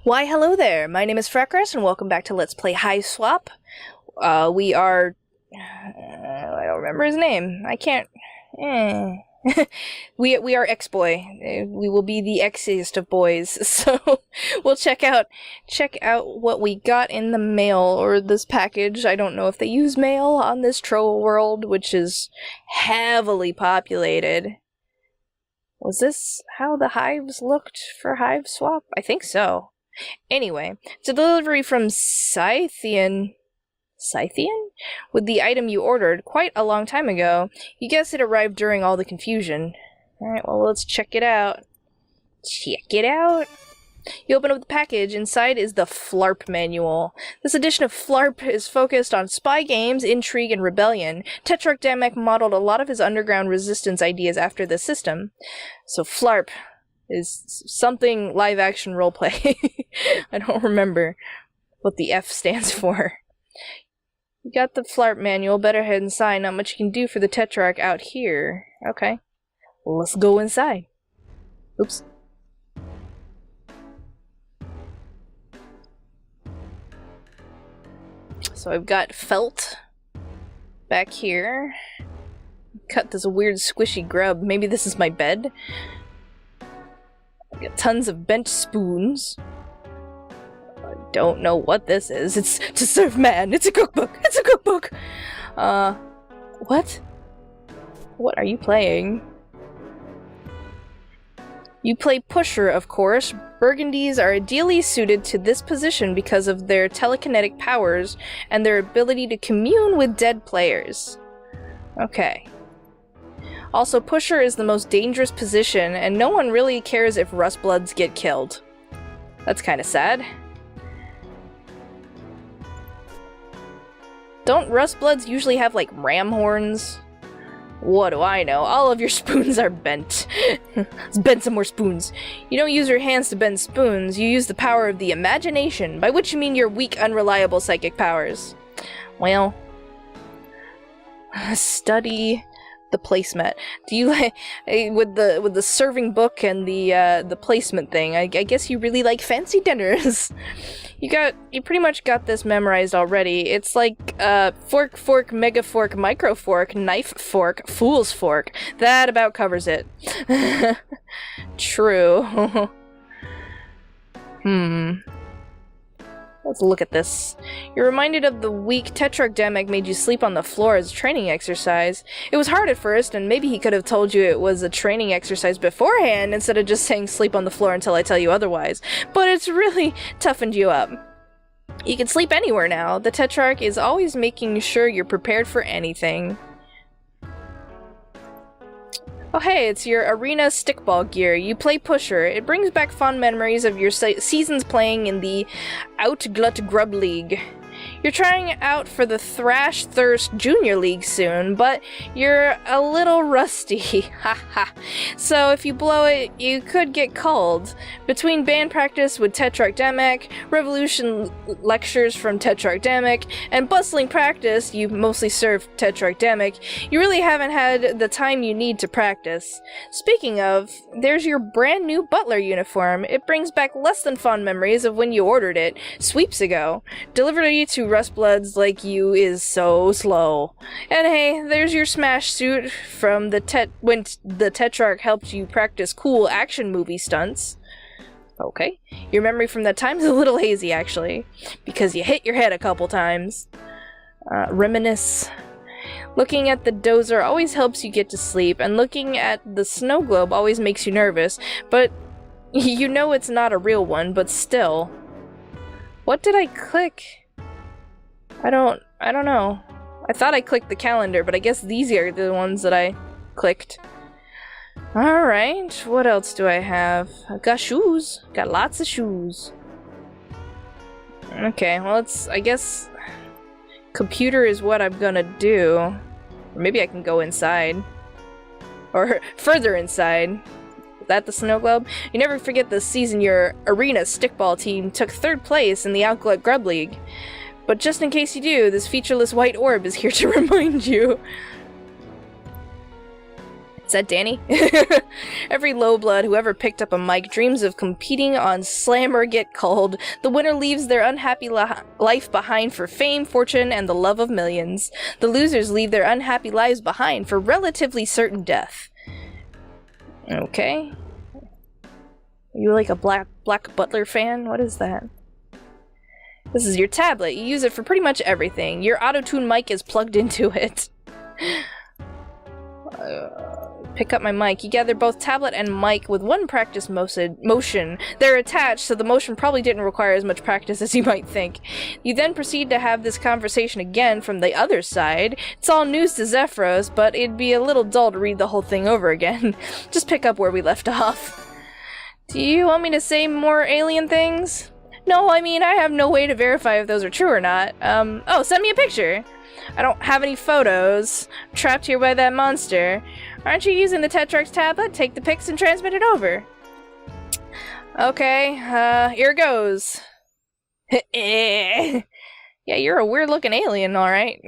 Why, hello there! My name is Freckris, and welcome back to Let's Play Hiveswap. We are... I don't remember his name. I can't... we are X-Boy. We will be the X-iest of boys, so we'll check out what we got in the mail, or this package. I don't know if they use mail on this troll world, which is heavily populated. Was this how the hives looked for Hiveswap? I think so. Anyway, it's a delivery from Scythian with the item you ordered quite a long time ago. You guess it arrived during all the confusion. Alright, well, let's check it out. Check it out! You open up the package. Inside is the Flarp manual. This edition of Flarp is focused on spy games, intrigue, and rebellion. Tetrarch Damek modeled a lot of his underground resistance ideas after this system. So Flarp is something live-action roleplay. I don't remember what the F stands for. You got the Flarp manual. Better head inside. Not much you can do for the Tetrarch out here. Okay. Well, let's go inside. Oops. So I've got felt back here. Cut this weird squishy grub. Maybe this is my bed. I've got tons of bent spoons. I don't know what this is. It's to serve man. It's a cookbook. It's a cookbook. What? What are you playing? You play Pusher, of course. Burgundies are ideally suited to this position because of their telekinetic powers and their ability to commune with dead players. Okay. Also, Pusher is the most dangerous position, and no one really cares if Rustbloods get killed. That's kinda sad. Don't Rustbloods usually have, like, ram horns? What do I know? All of your spoons are bent. Let's bend some more spoons. You don't use your hands to bend spoons, you use the power of the imagination, by which you mean your weak, unreliable psychic powers. Well, study the placemat. Do you like with the serving book and the placement thing? I guess you really like fancy dinners. You pretty much got this memorized already. It's like fork, fork, mega fork, micro fork, knife fork, fool's fork. That about covers it. True. Let's look at this. You're reminded of the week Tetrarch Damek made you sleep on the floor as a training exercise. It was hard at first, and maybe he could have told you it was a training exercise beforehand instead of just saying sleep on the floor until I tell you otherwise. But it's really toughened you up. You can sleep anywhere now. The Tetrarch is always making sure you're prepared for anything. Oh hey, it's your arena stickball gear. You play Pusher. It brings back fond memories of your seasons playing in the Outglut Grub League. You're trying out for the Thrash Thirst Junior League soon, but you're a little rusty. Haha. So if you blow it, you could get called. Between band practice with Tetrarch Damek, revolution lectures from Tetrarch Damek, and bustling practice, you mostly serve Tetrarch Damek, you really haven't had the time you need to practice. Speaking of, there's your brand new butler uniform. It brings back less than fond memories of when you ordered it, sweeps ago. Delivered to Rustbloods like you is so slow. And hey, there's your smash suit from when the Tetrarch helped you practice cool action movie stunts. Okay. Your memory from that time's a little hazy, actually, because you hit your head a couple times. Reminisce. Looking at the dozer always helps you get to sleep, and looking at the snow globe always makes you nervous, but you know it's not a real one, but still. What did I click? I don't know. I thought I clicked the calendar, but I guess these are the ones that I clicked. Alright, what else do I have? I've got shoes. Got lots of shoes. Okay, well I guess computer is what I'm gonna do. Or maybe I can go inside. Or further inside. Is that the snow globe? You never forget the season your arena stickball team took 3rd place in the Outglut Grub League. But just in case you do, this featureless white orb is here to remind you. Is that Danny? Every lowblood who ever picked up a mic dreams of competing on Slam or Get Cold. The winner leaves their unhappy life behind for fame, fortune, and the love of millions. The losers leave their unhappy lives behind for relatively certain death. Okay. Are you like a Black Butler fan? What is that? This is your tablet. You use it for pretty much everything. Your auto-tune mic is plugged into it. Pick up my mic. You gather both tablet and mic with one practice motion. They're attached, so the motion probably didn't require as much practice as you might think. You then proceed to have this conversation again from the other side. It's all news to Zephyros, but it'd be a little dull to read the whole thing over again. Just pick up where we left off. Do you want me to say more alien things? No, I mean, I have no way to verify if those are true or not. Oh, send me a picture. I don't have any photos. I'm trapped here by that monster. Aren't you using the Tetrarch's tablet? Take the pics and transmit it over. Okay, here goes. Yeah, you're a weird-looking alien, alright.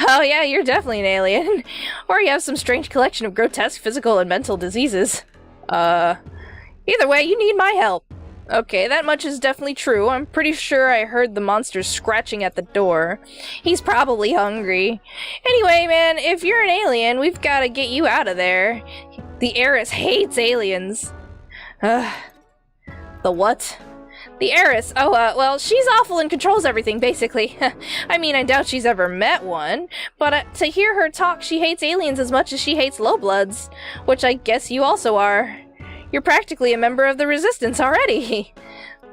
Oh yeah, you're definitely an alien. Or you have some strange collection of grotesque physical and mental diseases. Either way, you need my help. Okay, that much is definitely true. I'm pretty sure I heard the monster scratching at the door. He's probably hungry. Anyway, man, if you're an alien, we've got to get you out of there. The heiress hates aliens. The what? The heiress. Oh, well, she's awful and controls everything, basically. I mean, I doubt she's ever met one, but to hear her talk, she hates aliens as much as she hates lowbloods, which I guess you also are. You're practically a member of the Resistance already.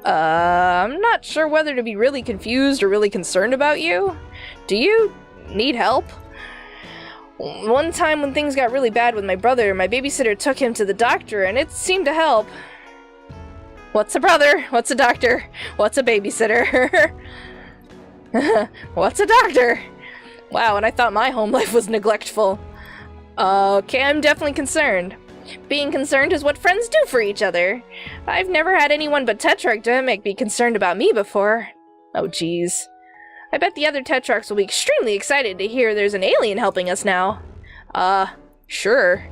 I'm not sure whether to be really confused or really concerned about you. Do you need help? One time when things got really bad with my brother, my babysitter took him to the doctor and it seemed to help. What's a brother? What's a doctor? What's a babysitter? What's a doctor? Wow, and I thought my home life was neglectful. Okay, I'm definitely concerned. Being concerned is what friends do for each other. I've never had anyone but Tetrarch Demic be concerned about me before. Oh jeez. I bet the other Tetrarchs will be extremely excited to hear there's an alien helping us now. Sure.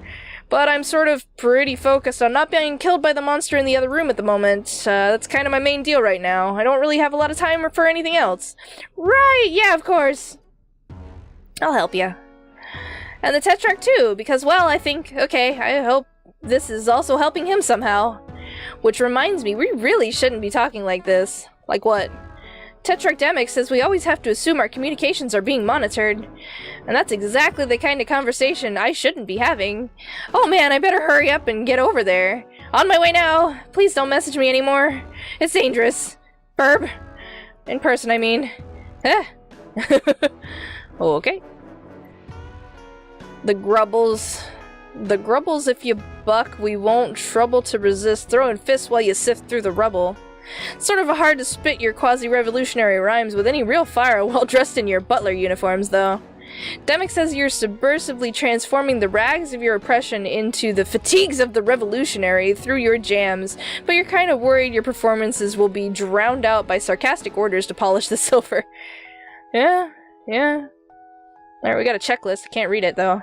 But I'm sort of pretty focused on not being killed by the monster in the other room at the moment. That's kind of my main deal right now. I don't really have a lot of time for anything else. Right, yeah, of course. I'll help you. And the Tetrarch too, because, well, I think, okay, I hope this is also helping him somehow. Which reminds me, we really shouldn't be talking like this. Like what? Tetrarch Demic says we always have to assume our communications are being monitored. And that's exactly the kind of conversation I shouldn't be having. Oh man, I better hurry up and get over there. On my way now. Please don't message me anymore. It's dangerous. Burb. In person, I mean. Okay. The grubbles, if you buck, we won't trouble to resist, throwing fists while you sift through the rubble. Sort of hard to spit your quasi-revolutionary rhymes with any real fire while dressed in your butler uniforms, though. Demic says you're subversively transforming the rags of your oppression into the fatigues of the revolutionary through your jams, but you're kind of worried your performances will be drowned out by sarcastic orders to polish the silver. Yeah. Alright, we got a checklist. I can't read it, though.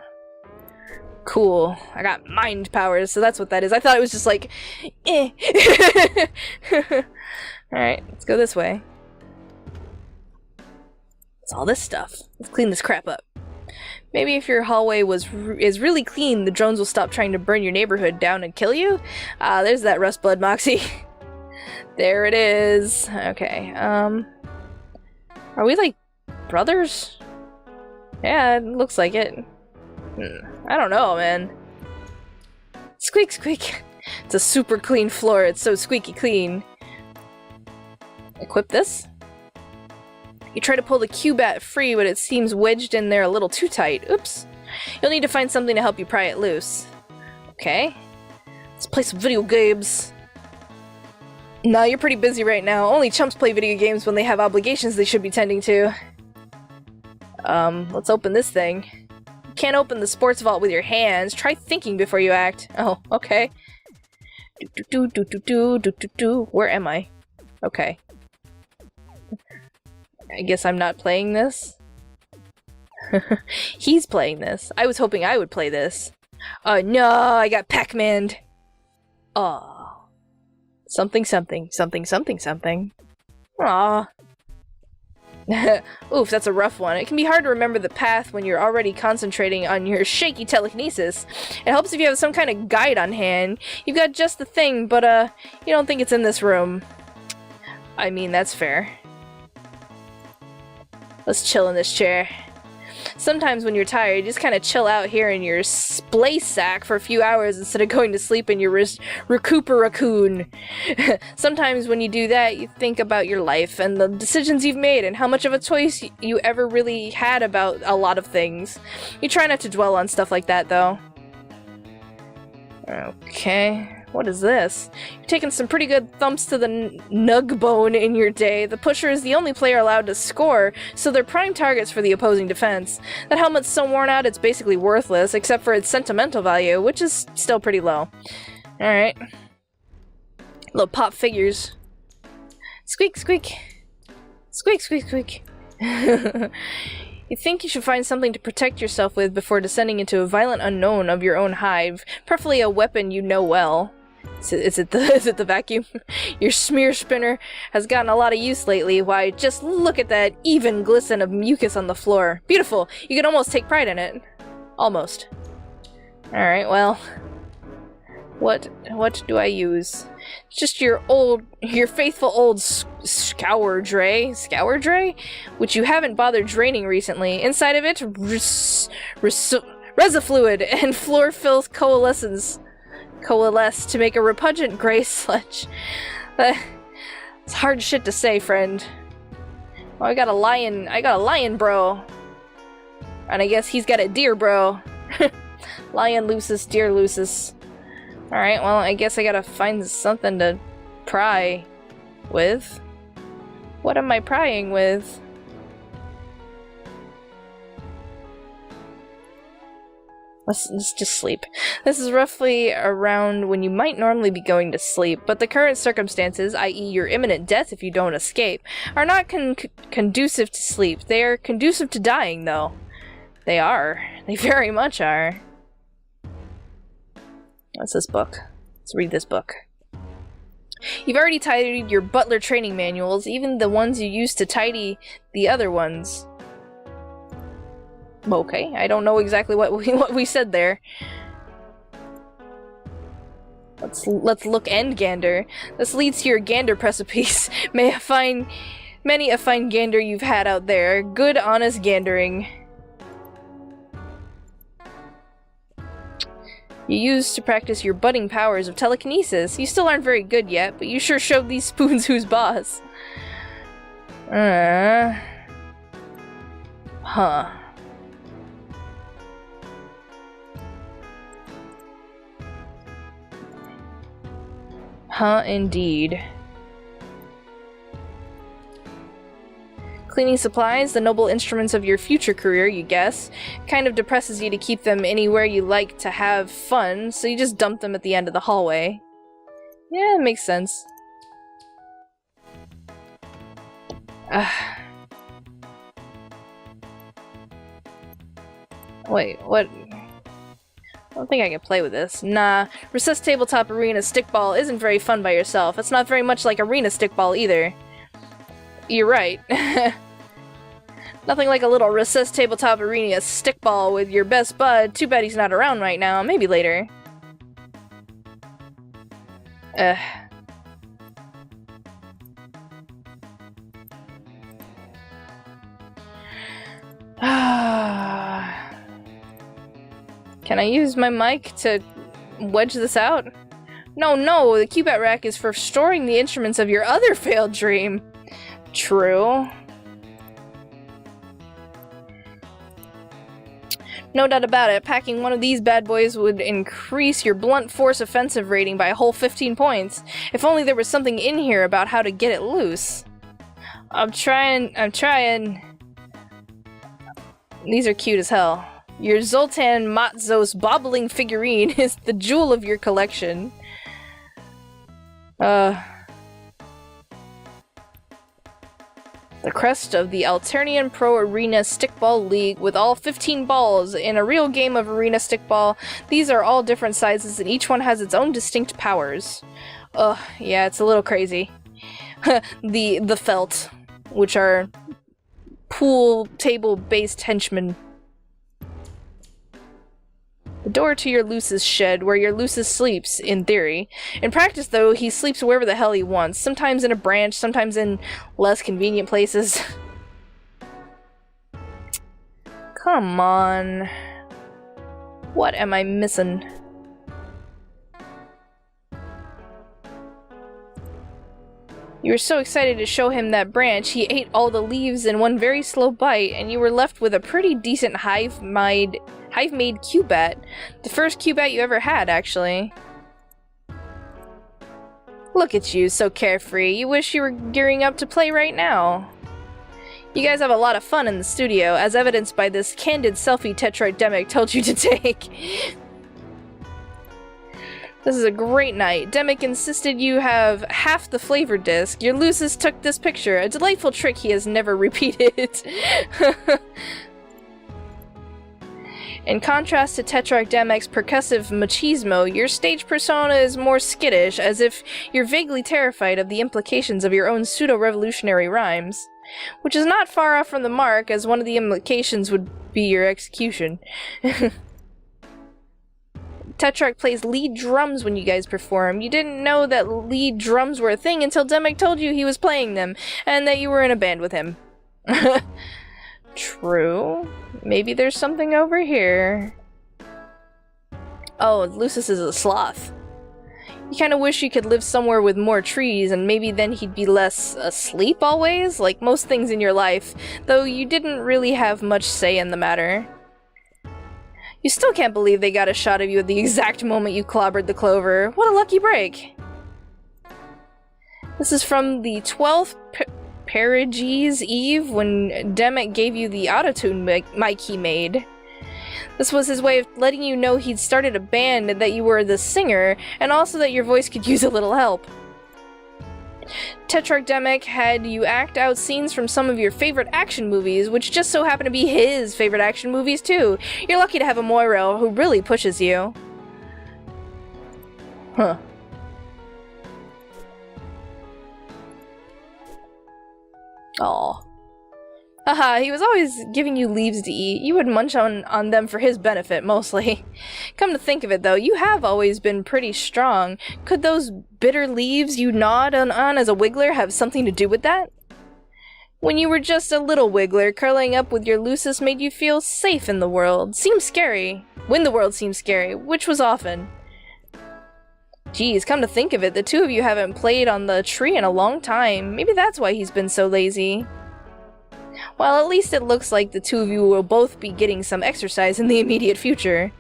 Cool. I got mind powers, so that's what that is. I thought it was just like, eh. Alright, let's go this way. It's all this stuff. Let's clean this crap up. Maybe if your hallway is really clean, the drones will stop trying to burn your neighborhood down and kill you. There's that Rustblood Moxie. There it is. Okay, are we like brothers? Yeah, it looks like it. I don't know, man. Squeak, squeak. It's a super clean floor. It's so squeaky clean. Equip this. You try to pull the Q-bat free, but it seems wedged in there a little too tight. Oops. You'll need to find something to help you pry it loose. Okay. Let's play some video games. No, you're pretty busy right now. Only chumps play video games when they have obligations they should be tending to. Let's open this thing. You can't open the sports vault with your hands. Try thinking before you act. Oh, okay. Where am I? Okay. I guess I'm not playing this. He's playing this. I was hoping I would play this. Oh no, I got Pac-Man'd. Aw. Something, something, something, something, something. Aw. Oof, that's a rough one. It can be hard to remember the path when you're already concentrating on your shaky telekinesis. It helps if you have some kind of guide on hand. You've got just the thing, but you don't think it's in this room. I mean, that's fair. Let's chill in this chair. Sometimes when you're tired, you just kind of chill out here in your splay sack for a few hours instead of going to sleep in your recuperacoon. Sometimes when you do that, you think about your life and the decisions you've made and how much of a choice you ever really had about a lot of things. You try not to dwell on stuff like that, though. Okay. What is this? You're taking some pretty good thumps to the nug bone in your day. The pusher is the only player allowed to score, so they're prime targets for the opposing defense. That helmet's so worn out it's basically worthless, except for its sentimental value, which is still pretty low. Alright. Little pop figures. Squeak, squeak. Squeak, squeak, squeak. You think you should find something to protect yourself with before descending into a violent unknown of your own hive, preferably a weapon you know well. Is it the vacuum? Your smear spinner has gotten a lot of use lately. Why, just look at that even glisten of mucus on the floor. Beautiful! You can almost take pride in it. Almost. Alright, well... What do I use? Just your faithful old scour dray, which you haven't bothered draining recently. Inside of it, resifluid and floor filth coalesce to make a repugnant gray sludge. It's hard shit to say, friend. Oh, I got a lion bro. And I guess he's got a deer bro. Lion Lucis, deer Lucis. Alright, well, I guess I gotta find something to pry with. What am I prying with? Let's just sleep. This is roughly around when you might normally be going to sleep, but the current circumstances, i.e. your imminent death if you don't escape, are not conducive to sleep. They are conducive to dying, though. They are. They very much are. What's this book? Let's read this book. You've already tidied your butler training manuals, even the ones you used to tidy the other ones. Okay, I don't know exactly what we said there. Let's look and gander. This leads to your gander precipice. Many a fine gander you've had out there. Good, honest gandering. You used to practice your budding powers of telekinesis. You still aren't very good yet, but you sure showed these spoons who's boss. Huh. Huh, indeed. Cleaning supplies, the noble instruments of your future career, you guess. Kind of depresses you to keep them anywhere you like to have fun, so you just dump them at the end of the hallway. Yeah, it makes sense. Wait, what? I don't think I can play with this. Nah, Recess Tabletop Arena Stickball isn't very fun by yourself. It's not very much like Arena Stickball either. You're right. Nothing like a little Recess Tabletop Arena Stickball with your best bud. Too bad he's not around right now. Maybe later. Can I use my mic to wedge this out? No, the Cubit rack is for storing the instruments of your other failed dream. True. No doubt about it, packing one of these bad boys would increase your blunt force offensive rating by a whole 15 points. If only there was something in here about how to get it loose. I'm trying. These are cute as hell. Your Zoltan Matzos bobbling figurine is the jewel of your collection. The crest of the Alternian Pro Arena Stickball League with all 15 balls in a real game of arena stickball. These are all different sizes and each one has its own distinct powers. Ugh, yeah, it's a little crazy. the felt, which are pool table-based henchmen. The door to your Lucis shed, where your Lucis sleeps, in theory. In practice, though, he sleeps wherever the hell he wants. Sometimes in a branch, sometimes in less convenient places. Come on. What am I missing? You were so excited to show him that branch, he ate all the leaves in one very slow bite, and you were left with a pretty decent Hive-made Cubat. The first Cubat you ever had, actually. Look at you, so carefree. You wish you were gearing up to play right now. You guys have a lot of fun in the studio, as evidenced by this candid selfie Tetrarchemic told you to take. This is a great night. Demic insisted you have half the flavor disc. Your Lucis took this picture, a delightful trick he has never repeated. In contrast to Tetrarchemic's percussive machismo, your stage persona is more skittish, as if you're vaguely terrified of the implications of your own pseudo-revolutionary rhymes. Which is not far off from the mark, as one of the implications would be your execution. Tetrarch plays lead drums when you guys perform. You didn't know that lead drums were a thing until Demic told you he was playing them, and that you were in a band with him. True. Maybe there's something over here. Oh, Lucis is a sloth. You kinda wish you could live somewhere with more trees, and maybe then he'd be less asleep always, like most things in your life, though you didn't really have much say in the matter. You still can't believe they got a shot of you at the exact moment you clobbered the clover. What a lucky break! This is from the 12th Perige's Eve, when Demic gave you the autotune mic he made. This was his way of letting you know he'd started a band and that you were the singer, and also that your voice could use a little help. Tetrarchemic had you act out scenes from some of your favorite action movies, which just so happen to be his favorite action movies too. You're lucky to have a Moira who really pushes you. Huh. Aw. Haha, he was always giving you leaves to eat. You would munch on them for his benefit, mostly. Come to think of it, though, you have always been pretty strong. Could those bitter leaves you gnawed on as a wiggler have something to do with that? When you were just a little wiggler, curling up with your Lucis made you feel safe in the world. Seemed scary. When the world seemed scary, which was often. Geez, come to think of it, the two of you haven't played on the tree in a long time. Maybe that's why he's been so lazy. Well, at least it looks like the two of you will both be getting some exercise in the immediate future.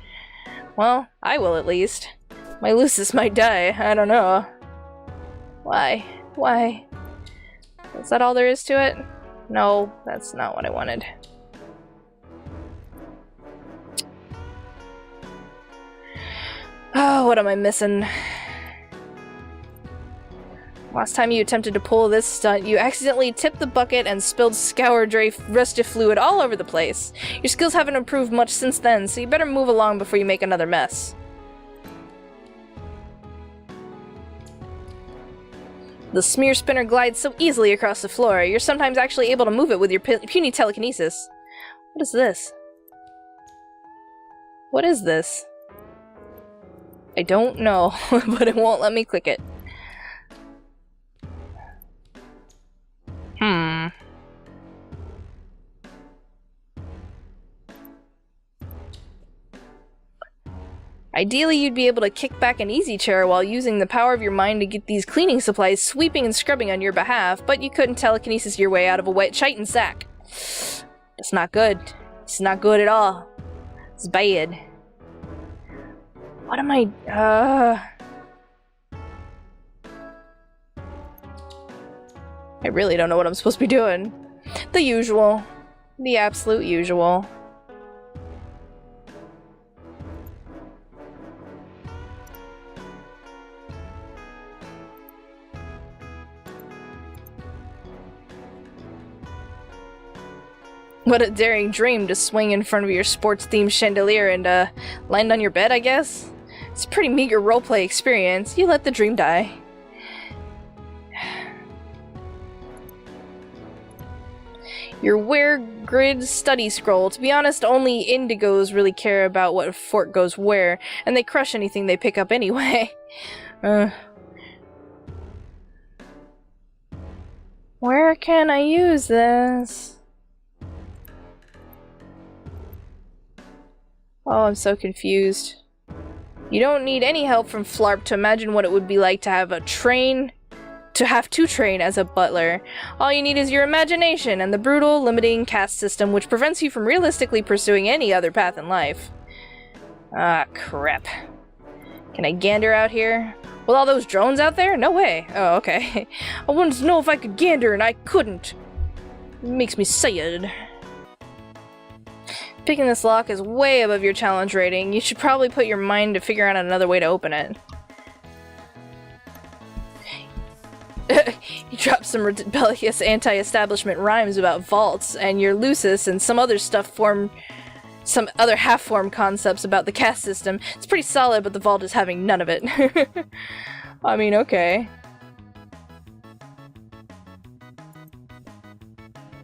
Well, I will at least. My Lucis might die, I don't know. Why? Why? Is that all there is to it? No, that's not what I wanted. Oh, what am I missing? Last time you attempted to pull this stunt, you accidentally tipped the bucket and spilled Scour-Dray restive fluid all over the place. Your skills haven't improved much since then, so you better move along before you make another mess. The smear spinner glides so easily across the floor, you're sometimes actually able to move it with your puny telekinesis. What is this? What is this? I don't know, but it won't let me click it. Ideally, you'd be able to kick back an easy chair while using the power of your mind to get these cleaning supplies sweeping and scrubbing on your behalf, but you couldn't telekinesis your way out of a wet chitin sack. It's not good. It's not good at all. It's bad. What am I... I really don't know what I'm supposed to be doing. The usual. The absolute usual. What a daring dream to swing in front of your sports-themed chandelier and, land on your bed, I guess? It's a pretty meager roleplay experience. You let the dream die. Your Wear Grid Study Scroll. To be honest, only indigos really care about what fort goes where, and they crush anything they pick up anyway. Where can I use this? Oh, I'm so confused. You don't need any help from Flarp to imagine what it would be like to have to train as a butler. All you need is your imagination and the brutal, limiting caste system which prevents you from realistically pursuing any other path in life. Ah, crap. Can I gander out here? With all those drones out there? No way. Oh, okay. I wanted to know if I could gander and I couldn't. It makes me sad. Picking this lock is way above your challenge rating. You should probably put your mind to figure out another way to open it. You dropped some rebellious anti-establishment rhymes about vaults, and your Lucis and some other half-formed concepts about the caste system. It's pretty solid, but the vault is having none of it. I mean, okay.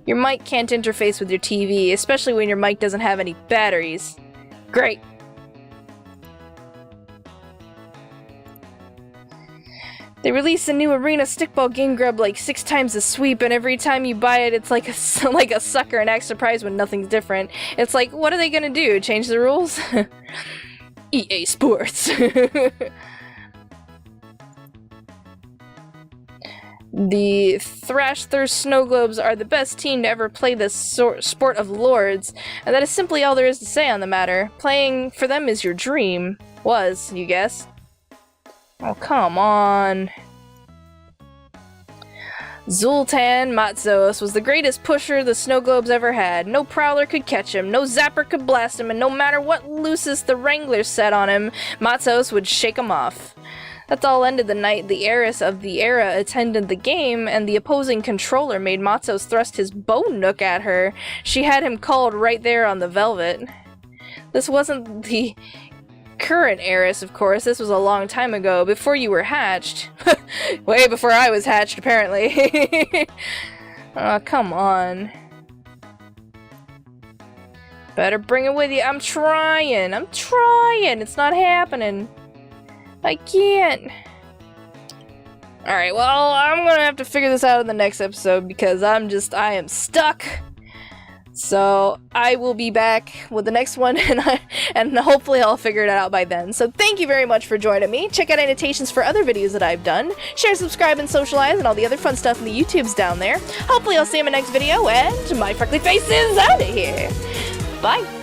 Your mic can't interface with your TV, especially when your mic doesn't have any batteries. Great. They release a new arena stickball game grub like 6 times a sweep, and every time you buy it, it's like a sucker and act surprised when nothing's different. It's like, what are they gonna do? Change the rules? EA Sports. The Thrash Thirst Snow Globes are the best team to ever play this sport of lords, and that is simply all there is to say on the matter. Playing for them is your dream. Was, you guess? Oh, come on. Zultan Matzos was the greatest pusher the Snow Globes ever had. No prowler could catch him, no zapper could blast him, and no matter what Lucis the Wrangler set on him, Matzos would shake him off. That's all ended the night the heiress of the era attended the game, and the opposing controller made Matzos thrust his bone nook at her. She had him called right there on the velvet. This wasn't the current heiress, of course. This was a long time ago, before you were hatched. Way before I was hatched, apparently. Oh, come on. Better bring it with you. I'm trying. It's not happening. I can't. Alright, well, I'm gonna have to figure this out in the next episode because I am stuck. So, I will be back with the next one, and hopefully I'll figure it out by then. So, thank you very much for joining me. Check out annotations for other videos that I've done. Share, subscribe, and socialize, and all the other fun stuff in the YouTubes down there. Hopefully I'll see you in my next video, and my freckly face is out of here. Bye!